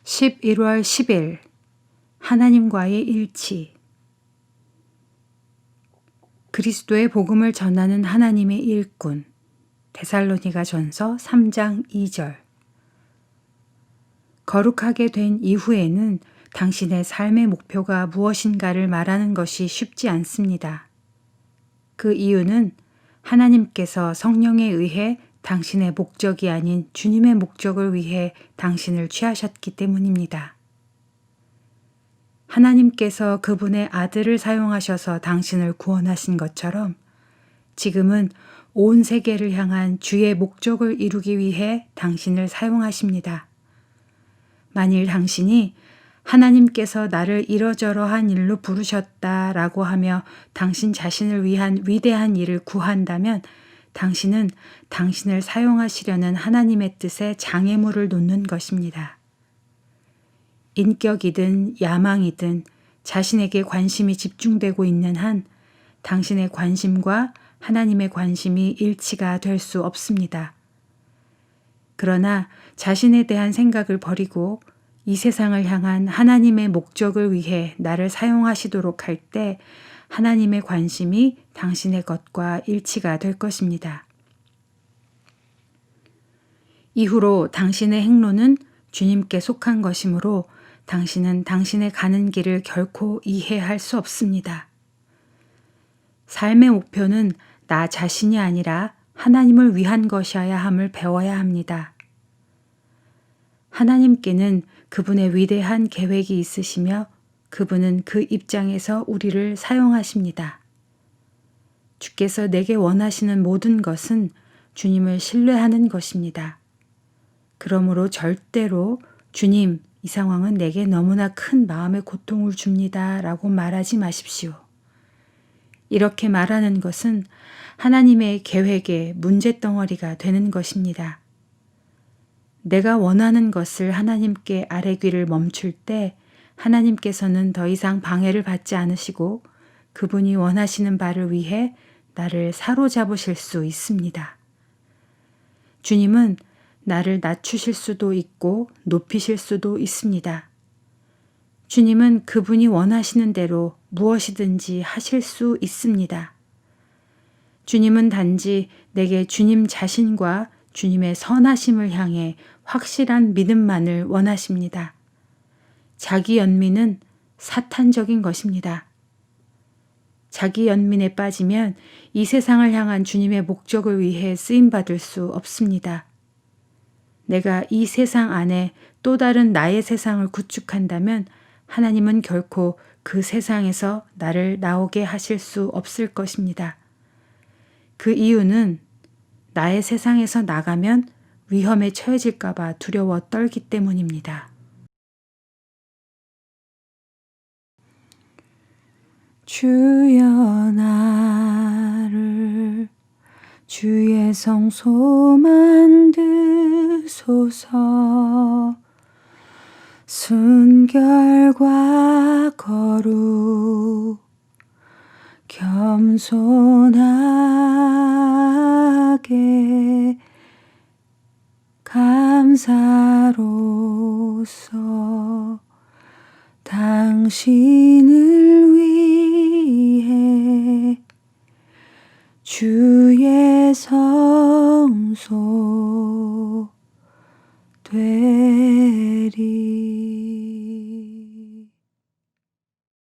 11월 10일 하나님과의 일치. 그리스도의 복음을 전하는 하나님의 일꾼. 데살로니가전서 3장 2절. 거룩하게 된 이후에는 당신의 삶의 목표가 무엇인가를 말하는 것이 쉽지 않습니다. 그 이유는 하나님께서 성령에 의해 당신의 목적이 아닌 주님의 목적을 위해 당신을 취하셨기 때문입니다. 하나님께서 그분의 아들을 사용하셔서 당신을 구원하신 것처럼 지금은 온 세계를 향한 주의 목적을 이루기 위해 당신을 사용하십니다. 만일 당신이 하나님께서 나를 이러저러한 일로 부르셨다라고 하며 당신 자신을 위한 위대한 일을 구한다면 당신은 당신을 사용하시려는 하나님의 뜻에 장애물을 놓는 것입니다. 인격이든 야망이든 자신에게 관심이 집중되고 있는 한 당신의 관심과 하나님의 관심이 일치가 될 수 없습니다. 그러나 자신에 대한 생각을 버리고 이 세상을 향한 하나님의 목적을 위해 나를 사용하시도록 할 때 하나님의 관심이 당신의 것과 일치가 될 것입니다. 이후로 당신의 행로는 주님께 속한 것이므로 당신은 당신의 가는 길을 결코 이해할 수 없습니다. 삶의 목표는 나 자신이 아니라 하나님을 위한 것이어야 함을 배워야 합니다. 하나님께는 그분의 위대한 계획이 있으시며 그분은 그 입장에서 우리를 사용하십니다. 주께서 내게 원하시는 모든 것은 주님을 신뢰하는 것입니다. 그러므로 절대로 주님, 이 상황은 내게 너무나 큰 마음의 고통을 줍니다. 라고 말하지 마십시오. 이렇게 말하는 것은 하나님의 계획의 문제덩어리가 되는 것입니다. 내가 원하는 것을 하나님께 아뢰기를 멈출 때 하나님께서는 더 이상 방해를 받지 않으시고 그분이 원하시는 바를 위해 나를 사로잡으실 수 있습니다. 주님은 나를 낮추실 수도 있고 높이실 수도 있습니다. 주님은 그분이 원하시는 대로 무엇이든지 하실 수 있습니다. 주님은 단지 내게 주님 자신과 주님의 선하심을 향해 확실한 믿음만을 원하십니다. 자기 연민은 사탄적인 것입니다. 자기 연민에 빠지면 이 세상을 향한 주님의 목적을 위해 쓰임받을 수 없습니다. 내가 이 세상 안에 또 다른 나의 세상을 구축한다면 하나님은 결코 그 세상에서 나를 나오게 하실 수 없을 것입니다. 그 이유는 나의 세상에서 나가면 위험에 처해질까 봐 두려워 떨기 때문입니다. 주여 나를 주의 성소 만드소서. 순결과 거룩 겸손하게 감사로서 당신을 위해 주의 성소